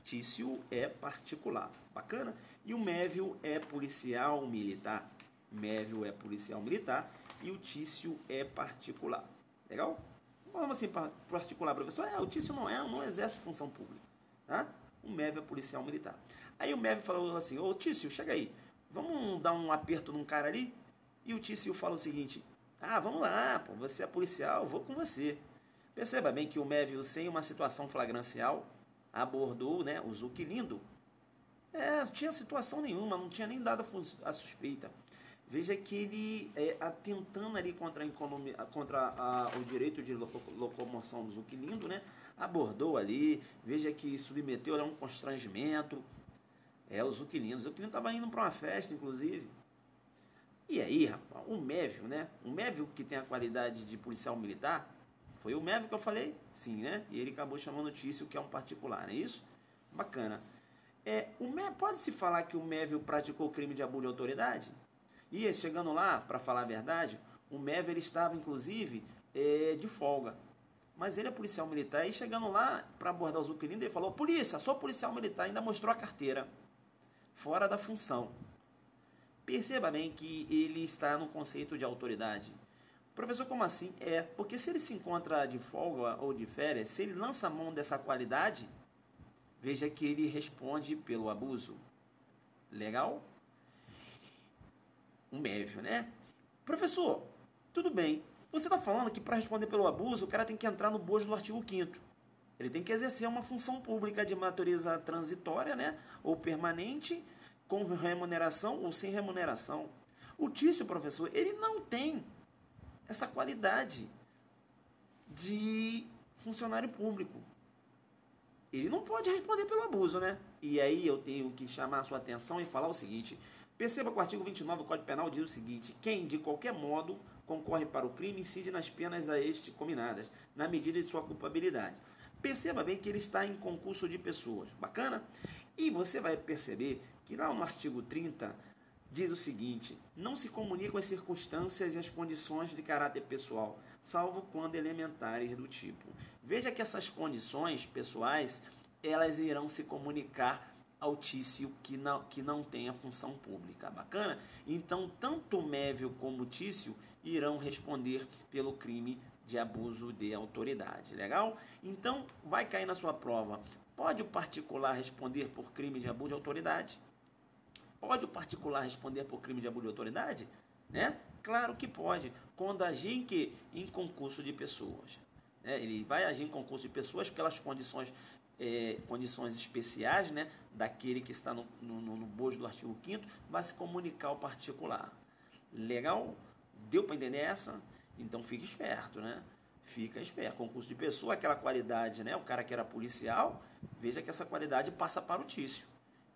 Tício é particular. Bacana? E o mévio é policial militar. Mévio é policial militar e o tício é particular. Legal? Vamos assim, particular, professor. O tício não exerce função pública. Tá? O mévio é policial militar. Aí o mévio falou assim, ô Tício, chega aí. Vamos dar um aperto num cara ali? E o Tício fala o seguinte, vamos lá, pô, você é policial, vou com você. Perceba bem que o mévio, sem uma situação flagrancial, abordou, né, o Zuquilindo. Não tinha situação nenhuma, não tinha nem dado a suspeita. Veja que ele, atentando ali contra o direito de locomoção do Zuquilindo, né, abordou ali, veja que submeteu a um constrangimento. O Zuquilindo estava indo para uma festa, inclusive. E aí, rapaz, o mévio, né, o mévio que tem a qualidade de policial militar, foi o mévio que eu falei? Sim, né, e ele acabou chamando o Tício, que é um particular, não é isso? Bacana. Pode-se falar que o mévio praticou crime de abuso de autoridade? E chegando lá, para falar a verdade, o mévio ele estava, inclusive, de folga. Mas ele é policial militar e chegando lá para abordar o Zuquilindo, ele falou, polícia, sou policial militar, ainda mostrou a carteira, fora da função. Perceba bem que ele está no conceito de autoridade. Professor, como assim? Porque se ele se encontra de folga ou de férias, se ele lança a mão dessa qualidade, veja que ele responde pelo abuso. Legal? Um mévio, né? Professor, tudo bem. Você está falando que para responder pelo abuso, o cara tem que entrar no bojo do artigo 5º. Ele tem que exercer uma função pública de natureza transitória, né? Ou permanente, com remuneração ou sem remuneração. O Tício, professor, ele não tem essa qualidade de funcionário público. Ele não pode responder pelo abuso, né? E aí eu tenho que chamar a sua atenção e falar o seguinte. Perceba que o artigo 29 do Código Penal diz o seguinte, quem, de qualquer modo, concorre para o crime, incide nas penas a este combinadas, na medida de sua culpabilidade. Perceba bem que ele está em concurso de pessoas. Bacana? E você vai perceber que lá no artigo 30 diz o seguinte, não se comunicam as circunstâncias e as condições de caráter pessoal, salvo quando elementares do tipo. Veja que essas condições pessoais, elas irão se comunicar ao Tício que não tem a função pública. Bacana? Então, tanto o mévio como o Tício irão responder pelo crime de abuso de autoridade. Legal? Então, vai cair na sua prova. Pode o particular responder por crime de abuso de autoridade? Pode o particular responder por crime de abuso de autoridade? Né? Claro que pode. Quando agir em concurso de pessoas. Ele vai agir em concurso de pessoas, aquelas condições especiais, né, daquele que está no bojo do artigo 5º, vai se comunicar ao particular. Legal? Deu para entender essa? Então fique esperto, né? Fica esperto. Concurso de pessoa, aquela qualidade, né? O cara que era policial, veja que essa qualidade passa para o Tício.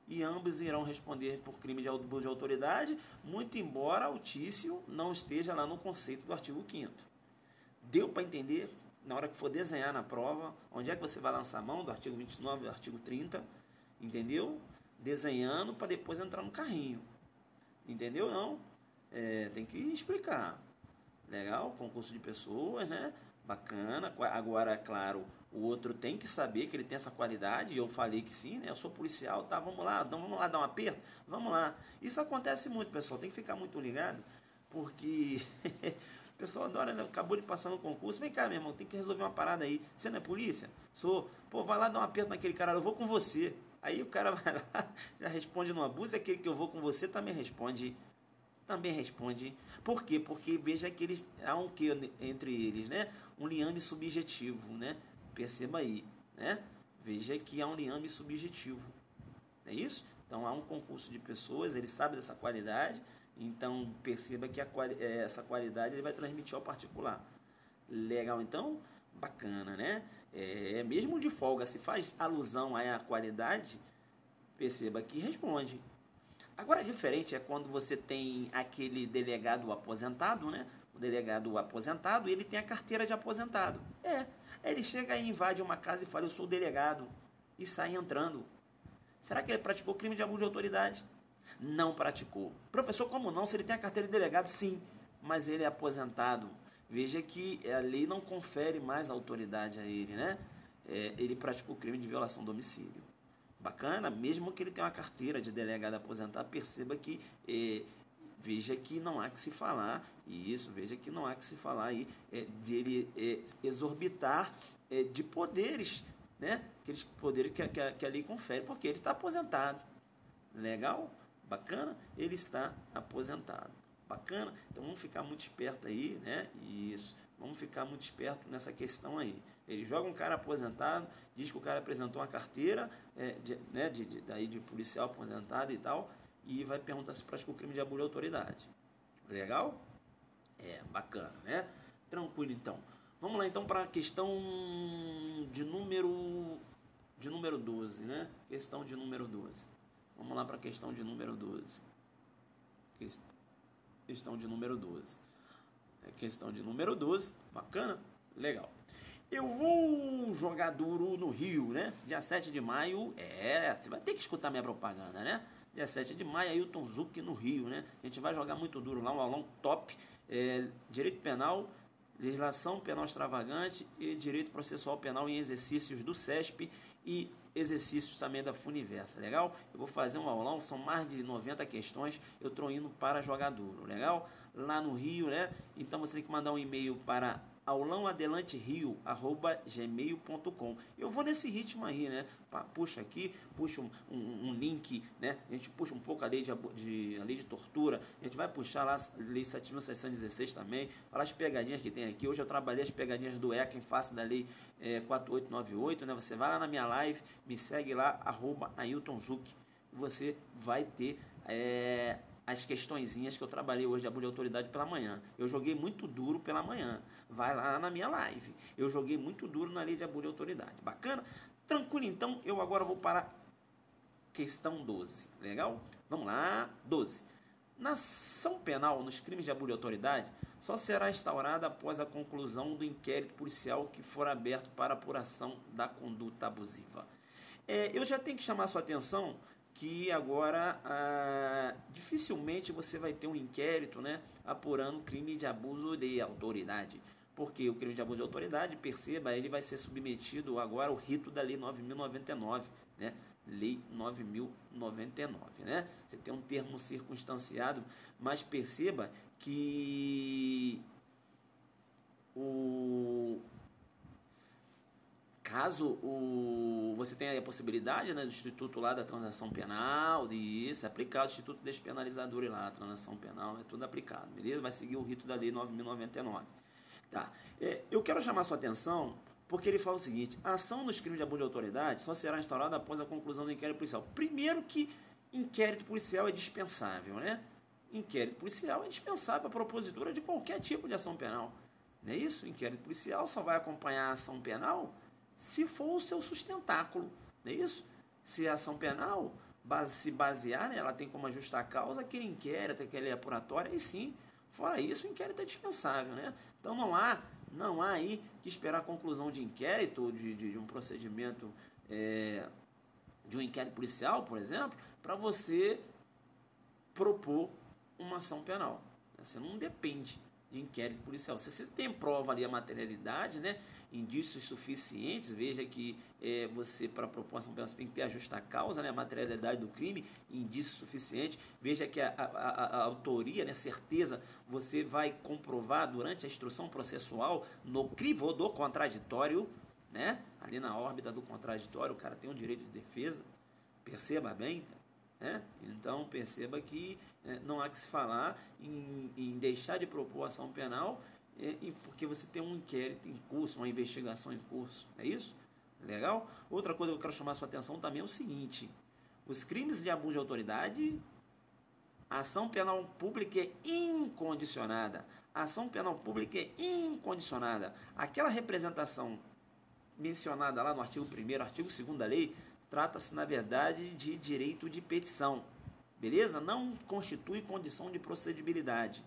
E ambos irão responder por crime de abuso de autoridade, muito embora o Tício não esteja lá no conceito do artigo 5º. Deu para entender? Na hora que for desenhar na prova, onde é que você vai lançar a mão? Do artigo 29, do artigo 30, entendeu? Desenhando para depois entrar no carrinho. Entendeu? Não? Tem que explicar. Legal? Concurso de pessoas, né? Bacana. Agora, claro, o outro tem que saber que ele tem essa qualidade, e eu falei que sim, né? Eu sou policial, tá? Vamos lá dar um aperto? Vamos lá. Isso acontece muito, pessoal. Tem que ficar muito ligado, porque... O pessoal adora, né? Acabou de passar no concurso. Vem cá, meu irmão, tem que resolver uma parada aí. Você não é polícia? Sou. Pô, vai lá dar um aperto naquele cara, eu vou com você. Aí o cara vai lá, já responde no abuso, aquele que eu vou com você também responde. Por quê? Porque veja que há um que entre eles, né? Um liame subjetivo, né? Perceba aí, né? Veja que há um liame subjetivo. Não é isso? Então há um concurso de pessoas, ele sabe dessa qualidade. Então, perceba que essa qualidade ele vai transmitir ao particular. Legal, então? Bacana, né? Mesmo de folga, se faz alusão à qualidade, perceba que responde. Agora, diferente é quando você tem aquele delegado aposentado, né? O delegado aposentado, ele tem a carteira de aposentado. Ele chega e invade uma casa e fala, eu sou o delegado. e sai entrando. Será que ele praticou crime de abuso de autoridade? Não praticou. Professor, como não? Se ele tem a carteira de delegado, sim, mas ele é aposentado. Veja que a lei não confere mais autoridade a ele, né? Ele praticou crime de violação do domicílio. Bacana, mesmo que ele tenha uma carteira de delegado aposentado, perceba que, veja que não há que se falar, e isso, veja que não há que se falar aí de ele exorbitar de poderes, né? Aqueles poderes que a lei confere, porque ele está aposentado. Legal? Bacana? Ele está aposentado. Bacana? Então vamos ficar muito esperto aí, né? Isso. Vamos ficar muito esperto nessa questão aí. Ele joga um cara aposentado, diz que o cara apresentou uma carteira de policial aposentado e tal, e vai perguntar se praticou crime de abuso de autoridade. Legal? Bacana, né? Tranquilo, então. Vamos lá, então, para a questão de número 12, né? Questão de número 12. Vamos lá para a questão de número 12. Questão de número 12. Questão de número 12. Bacana? Legal. Eu vou jogar duro no Rio, né? Dia 7 de maio. Você vai ter que escutar minha propaganda, né? Dia 7 de maio, Ailton Zucchi no Rio, né? A gente vai jogar muito duro lá, um aulão top. Direito penal, legislação penal extravagante e direito processual penal em exercícios do CESP e exercícios também da Funiversa, legal? Eu vou fazer um aulão, são mais de 90 questões, eu estou indo para jogar duro, legal? Lá no Rio, né? Então você tem que mandar um e-mail para aulãoadelanterio@gmail.com. Eu vou nesse ritmo aí, né? Puxa aqui, puxa um link, né? A gente puxa um pouco a lei de tortura, a gente vai puxar lá a lei 7.616 também, falar as pegadinhas que tem aqui. Hoje eu trabalhei as pegadinhas do ECA em face da lei 4898, né? Você vai lá na minha live, me segue lá, @Ailton Zucchi, e você vai ter as questõezinhas que eu trabalhei hoje de abuso de autoridade pela manhã. Eu joguei muito duro pela manhã. Vai lá na minha live. Eu joguei muito duro na lei de abuso de autoridade. Bacana? Tranquilo, então. Eu agora vou para a questão 12. Legal? Vamos lá. 12. Na ação penal, nos crimes de abuso de autoridade, só será instaurada após a conclusão do inquérito policial que for aberto para apuração da conduta abusiva. Eu já tenho que chamar a sua atenção que agora dificilmente você vai ter um inquérito, né, apurando crime de abuso de autoridade. Porque o crime de abuso de autoridade, perceba, ele vai ser submetido agora ao rito da Lei 9.099, né? Lei 9.099, né? Você tem um termo circunstanciado, mas perceba que caso você tenha a possibilidade, né, do Instituto lá da transação penal, isso é aplicado, o Instituto Despenalizador lá, a transação penal, é tudo aplicado, beleza? Vai seguir o rito da Lei 9.099. Tá. Eu quero chamar a sua atenção porque ele fala o seguinte: a ação nos crimes de abuso de autoridade só será instaurada após a conclusão do inquérito policial. Primeiro que inquérito policial é dispensável, né? Inquérito policial é dispensável para a propositura de qualquer tipo de ação penal. Não é isso? Inquérito policial só vai acompanhar a ação penal se for o seu sustentáculo. Não é isso? Se a ação penal se basear, né, ela tem como justa causa aquele inquérito, aquele apuratório, e sim. Fora isso, o inquérito é dispensável, né? Então não há aí que esperar a conclusão de inquérito, de um procedimento, de um inquérito policial, por exemplo, para você propor uma ação penal. Você não depende de inquérito policial. Se você tem prova ali, a materialidade, né, indícios suficientes, veja que você, para propor ação penal, você tem que ter a justa causa, né, a materialidade do crime, indício suficiente, veja que a autoria, né, certeza, você vai comprovar durante a instrução processual no crivo do contraditório, né, ali na órbita do contraditório, o cara tem o direito de defesa, perceba bem, então perceba que não há que se falar em deixar de propor ação penal porque você tem um inquérito em curso, uma investigação em curso, é isso? Legal? Outra coisa que eu quero chamar a sua atenção também é o seguinte: os crimes de abuso de autoridade, a ação penal pública é incondicionada. A ação penal pública é incondicionada. Aquela representação mencionada lá no artigo 1º, artigo 2º da lei, trata-se, na verdade, de direito de petição. Beleza? Não constitui condição de procedibilidade.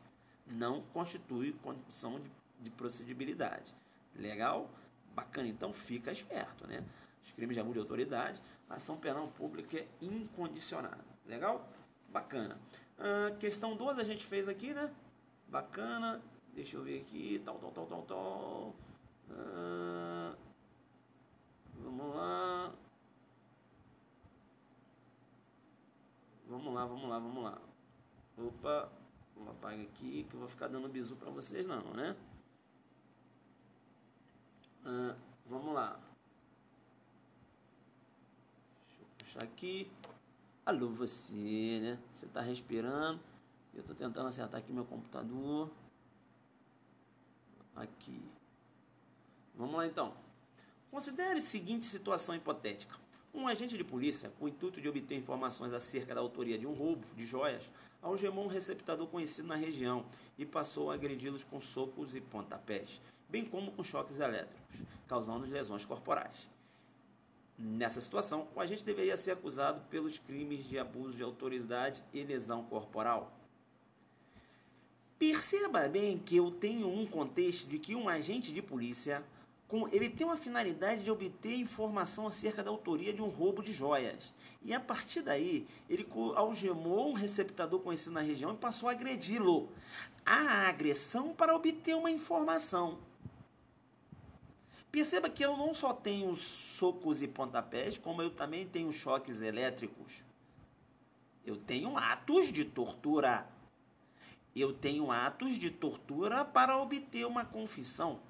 Não constitui condição de procedibilidade. Legal? Bacana. Então, fica esperto, né? os crimes de abuso de autoridade, a ação penal pública é incondicionada. Legal? Bacana. Questão 12 a gente fez aqui, né? Bacana. Deixa eu ver aqui. Vamos lá. Vamos lá. Opa, vou apagar aqui que eu vou ficar dando bizu para vocês não, né? Vamos lá. Deixa eu puxar aqui. Alô, você, né? Você tá respirando. Eu tô tentando acertar aqui meu computador. Aqui. Vamos lá então. Considere a seguinte situação hipotética. Um agente de polícia, com o intuito de obter informações acerca da autoria de um roubo de joias, algemou um receptador conhecido na região e passou a agredi-los com socos e pontapés, bem como com choques elétricos, causando lesões corporais. Nessa situação, o agente deveria ser acusado pelos crimes de abuso de autoridade e lesão corporal. Perceba bem que eu tenho um contexto de que um agente de polícia ele tem uma finalidade de obter informação acerca da autoria de um roubo de joias. E a partir daí, ele algemou um receptador conhecido na região e passou a agredi-lo. A agressão para obter uma informação. Perceba que eu não só tenho socos e pontapés, como eu também tenho choques elétricos. Eu tenho atos de tortura. Eu tenho atos de tortura para obter uma confissão.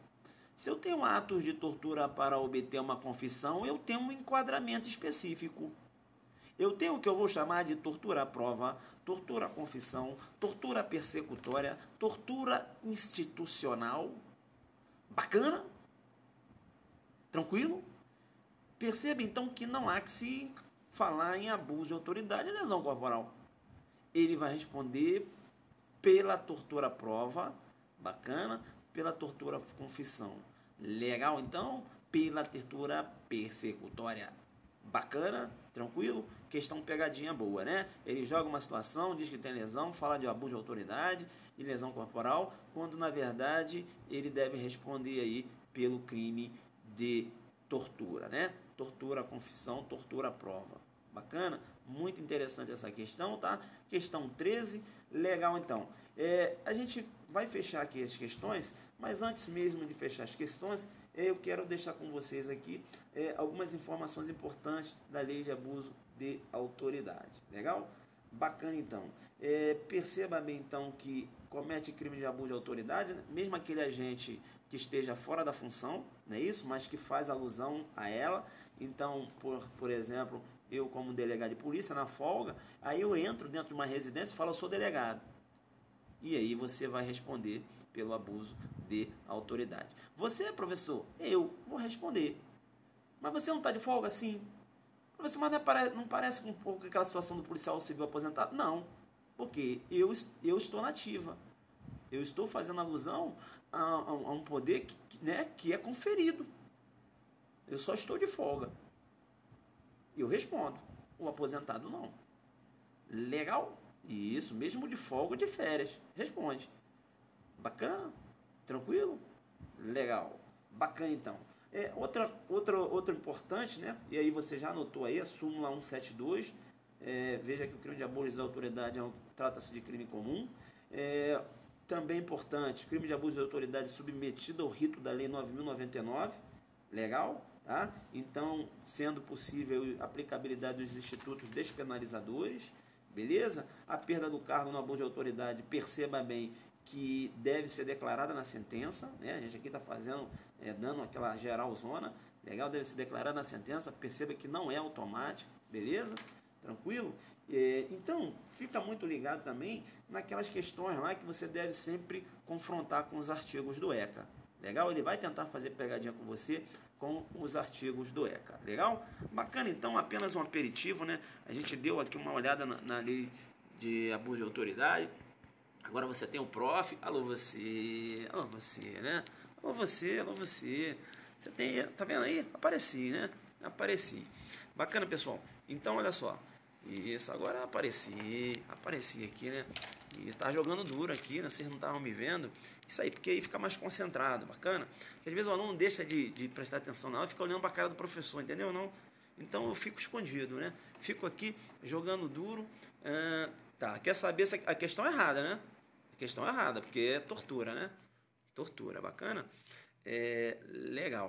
Se eu tenho atos de tortura para obter uma confissão, eu tenho um enquadramento específico. Eu tenho o que eu vou chamar de tortura à prova, tortura à confissão, tortura persecutória, tortura institucional. Bacana? Tranquilo? Perceba então que não há que se falar em abuso de autoridade e lesão corporal. Ele vai responder pela tortura à prova, bacana, pela tortura confissão. Legal, então? Pela tortura persecutória. Bacana? Tranquilo? Questão pegadinha boa, né? Ele joga uma situação, diz que tem lesão, fala de abuso de autoridade e lesão corporal, quando na verdade ele deve responder aí pelo crime de tortura, né? Tortura, confissão, tortura, prova. Bacana? Muito interessante essa questão, tá? Questão 13, legal então. A gente vai fechar aqui as questões, mas antes mesmo de fechar as questões, eu quero deixar com vocês aqui algumas informações importantes da lei de abuso de autoridade. Legal? Bacana então. Perceba bem então que comete crime de abuso de autoridade, né? Mesmo aquele agente que esteja fora da função, não é isso? Mas que faz alusão a ela. Então, por exemplo, eu como delegado de polícia, na folga, aí eu entro dentro de uma residência e falo, eu sou delegado. E aí você vai responder pelo abuso de autoridade. Você, professor, eu vou responder. Mas você não está de folga? Sim. Professor, mas não parece com um pouco aquela situação do policial civil aposentado? Não, porque eu estou na ativa. Eu estou fazendo alusão a um poder que é conferido. Eu só estou de folga. Eu respondo. O aposentado não. Legal? Isso, mesmo de folga ou de férias. Responde. Bacana? Tranquilo? Legal. Bacana então. Outra importante, né? E aí você já anotou aí a súmula 172. Veja que o crime de abuso da autoridade trata-se de crime comum. Também importante, crime de abuso de autoridade submetido ao rito da Lei 9.099. Legal? Tá? Então, sendo possível a aplicabilidade dos institutos despenalizadores. Beleza? A perda do cargo no abuso de autoridade, perceba bem que deve ser declarada na sentença, né? A gente aqui está fazendo, dando aquela geralzona, legal? Deve ser declarada na sentença, perceba que não é automático, beleza? Tranquilo? Então, fica muito ligado também naquelas questões lá que você deve sempre confrontar com os artigos do ECA, legal? Ele vai tentar fazer pegadinha com você com os artigos do ECA, legal? Bacana, então, apenas um aperitivo, né? A gente deu aqui uma olhada na lei de abuso de autoridade. Agora você tem o prof, alô você, né? Alô você. Você tem, tá vendo aí? Apareci, né? Apareci. Bacana, pessoal. Então, olha só. Isso, agora apareci aqui, né? E está jogando duro aqui, né? Vocês não estavam me vendo. Isso aí, porque aí fica mais concentrado, bacana. Porque às vezes o aluno deixa de prestar atenção na aula e fica olhando para a cara do professor, entendeu? Não. Então eu fico escondido, né? Fico aqui jogando duro. Tá, quer saber se a questão é errada, né? A questão é errada, porque é tortura, né? Tortura, bacana? Legal.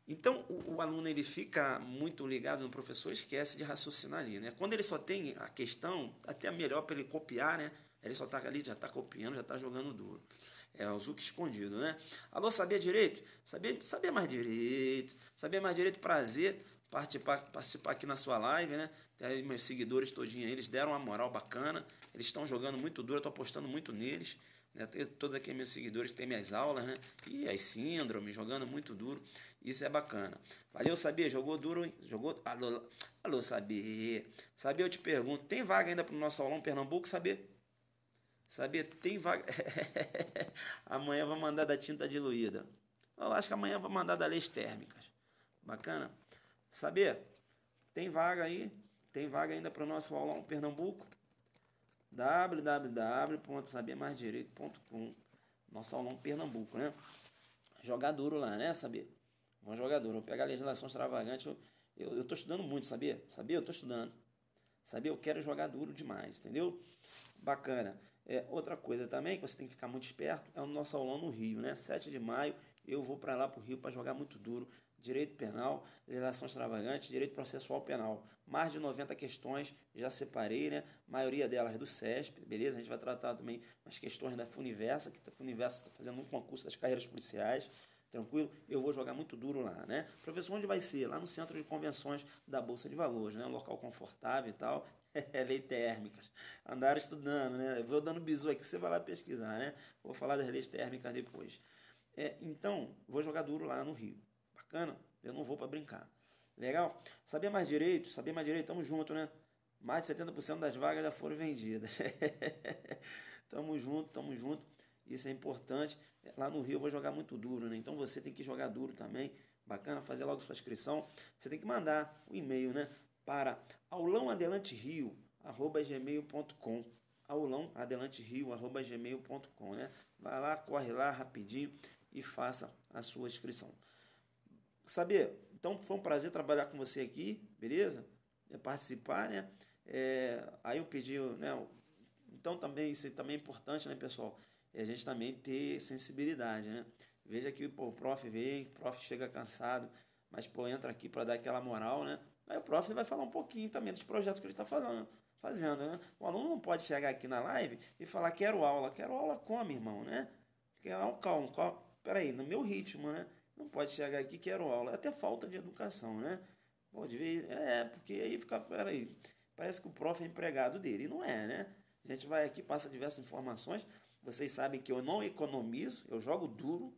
Então o aluno ele fica muito ligado no professor, esquece de raciocinar ali, né? Quando ele só tem a questão, até melhor para ele copiar, né? Ele só está ali, já está copiando, já está jogando duro. É o Zuc escondido, né? Alô, sabia direito? Saber mais direito. Saber mais direito, prazer participar aqui na sua live, né? Tem aí meus seguidores todinhos aí, eles deram uma moral bacana. Eles estão jogando muito duro, eu estou apostando muito neles. Né? Todos aqui meus seguidores que têm minhas aulas, né? E as síndromes, jogando muito duro. Isso é bacana. Valeu, Sabia? Jogou duro, hein? Jogou. Alô, Sabia. Sabia, eu te pergunto, tem vaga ainda para o nosso aulão Pernambuco, Sabia? Sabia, tem vaga. Amanhã vou mandar da tinta diluída. Eu acho que amanhã vou mandar da leis térmicas. Bacana? Sabia? Tem vaga aí? Tem vaga ainda para o nosso aulão Pernambuco? www.sabermaisdireito.com. Nosso aulão Pernambuco, né? Jogar duro lá, né, Sabia? Vamos jogar duro. Vou pegar a legislação extravagante. Eu estou estudando muito, sabia? Sabia? Eu estou estudando. Sabia? Eu quero jogar duro demais, entendeu? Bacana. Outra coisa também que você tem que ficar muito esperto é o nosso aulão no Rio, né? 7 de maio eu vou para lá para o Rio para jogar muito duro. Direito penal, legislação extravagante, direito processual penal. Mais de 90 questões, já separei, né? A maioria delas do SESP, beleza? A gente vai tratar também as questões da Funiversa, que a Funiversa está fazendo um concurso das carreiras policiais. Tranquilo? Eu vou jogar muito duro lá, né? Professor, onde vai ser? Lá no Centro de Convenções da Bolsa de Valores, né? Um local confortável e tal. Lei térmicas. Andaram estudando, né? Eu vou dando bizu aqui, você vai lá pesquisar, né? Vou falar das leis térmicas depois. Então, vou jogar duro lá no Rio. Bacana? Eu não vou para brincar. Legal? Saber mais direito, tamo junto, né? Mais de 70% das vagas já foram vendidas. Tamo junto, tamo junto. Isso é importante. Lá no Rio eu vou jogar muito duro, né? Então você tem que jogar duro também. Bacana, fazer logo sua inscrição. Você tem que mandar o e-mail, né? Para aulãoadelanterio@gmail.com. aulãoadelanterio@gmail.com, né? Vai lá, corre lá rapidinho e faça a sua inscrição. Saber, então foi um prazer trabalhar com você aqui, beleza? Participar, né? Aí eu pedi, né? Então também isso também é importante, né, pessoal? A gente também ter sensibilidade, né? Veja que pô, o prof vem, o prof chega cansado, mas pô, entra aqui para dar aquela moral, né? Aí o prof vai falar um pouquinho também dos projetos que ele está fazendo, né? O aluno não pode chegar aqui na live e falar quero aula como, irmão, né? Calma, peraí, no meu ritmo, né? Não pode chegar aqui quero aula, é até falta de educação, né? Pode ver, porque aí fica, peraí, parece que o prof é empregado dele, e não é, né? A gente vai aqui, passa diversas informações. Vocês sabem que eu não economizo, eu jogo duro,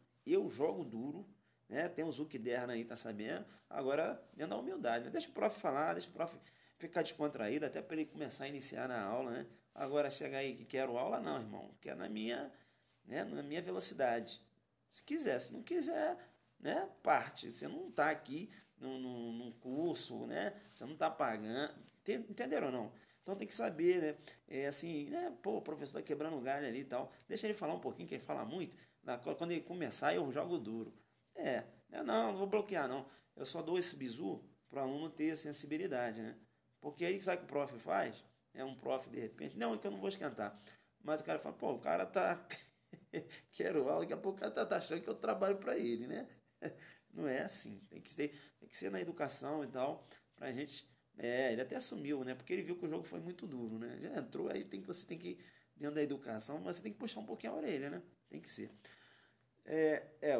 né? Tem o Zuckerberg aí, tá sabendo? Agora, dentro da humildade, né? Deixa o prof falar, deixa o prof ficar descontraído, até para ele começar a iniciar na aula, né? Agora, chegar aí que quero aula, não, irmão. Quer na minha, né? Na minha velocidade. Se quiser, se não quiser, né? Parte. Você não tá aqui num curso, né? Você não tá pagando. Entenderam ou não? Então tem que saber, né? Assim, né? Pô, o professor tá quebrando o galho ali e tal. Deixa ele falar um pouquinho, que ele fala muito. Quando ele começar, eu jogo duro. Não vou bloquear, não. Eu só dou esse bizu para o aluno ter sensibilidade, né? Porque aí, sabe o que o prof faz? É um prof, de repente, não, é que eu não vou esquentar. Mas o cara fala, pô, o cara tá... Quero aula, daqui a pouco o cara tá achando que eu trabalho para ele, né? Não é assim. Tem que ser na educação e tal, pra gente... ele até assumiu, né? Porque ele viu que o jogo foi muito duro, né? Já entrou, aí você tem que, dentro da educação, mas você tem que puxar um pouquinho a orelha, né? Tem que ser.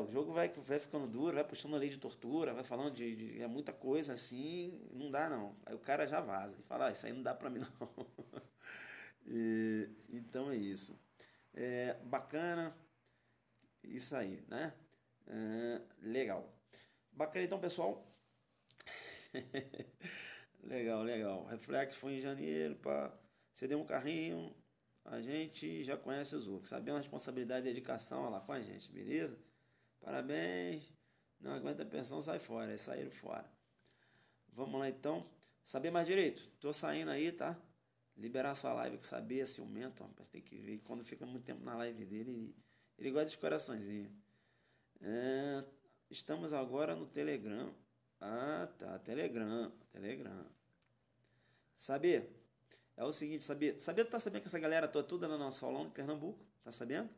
O jogo vai ficando duro, vai puxando a lei de tortura, vai falando de muita coisa assim, não dá não. Aí o cara já vaza e fala, isso aí não dá pra mim não. Então é isso. Bacana, isso aí, né? Legal. Bacana então, pessoal. Legal. Reflexo foi em janeiro, pá. Você deu um carrinho, a gente já conhece os outros. Sabendo a responsabilidade e dedicação, olha lá com a gente, beleza? Parabéns. Não aguenta a pensão, sai fora. Aí saíram fora. Vamos lá então. Saber mais direito. Tô saindo aí, tá? Liberar sua live com saber, ciumento, rapaz, tem que ver. Quando fica muito tempo na live dele, ele gosta de coraçõezinho. Estamos agora no Telegram. Ah, tá, Telegram. Saber, é o seguinte, tá sabendo que essa galera toda tudo na nossa aulão de Pernambuco, tá sabendo?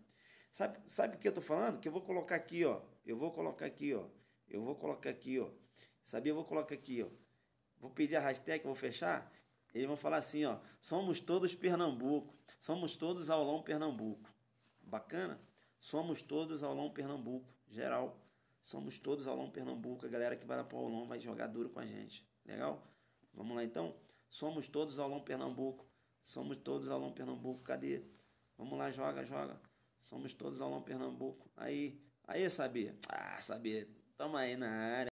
Sabe o que eu tô falando? Que eu vou colocar aqui, ó. Eu vou colocar aqui, ó. Sabia? Eu vou colocar aqui, ó. Vou pedir a hashtag, vou fechar. Eles vão falar assim, ó. Somos todos Pernambuco. Somos todos aulão Pernambuco. Bacana? Somos todos aulão Pernambuco. Geral. Somos todos aulão Pernambuco. A galera que vai lá pro aulão vai jogar duro com a gente. Legal? Vamos lá então? Somos todos aulão Pernambuco. Somos todos aulão Pernambuco. Cadê? Vamos lá, joga. Somos todos aulão Pernambuco. Aí, Sabia. Ah, Sabia. Tamo aí na área.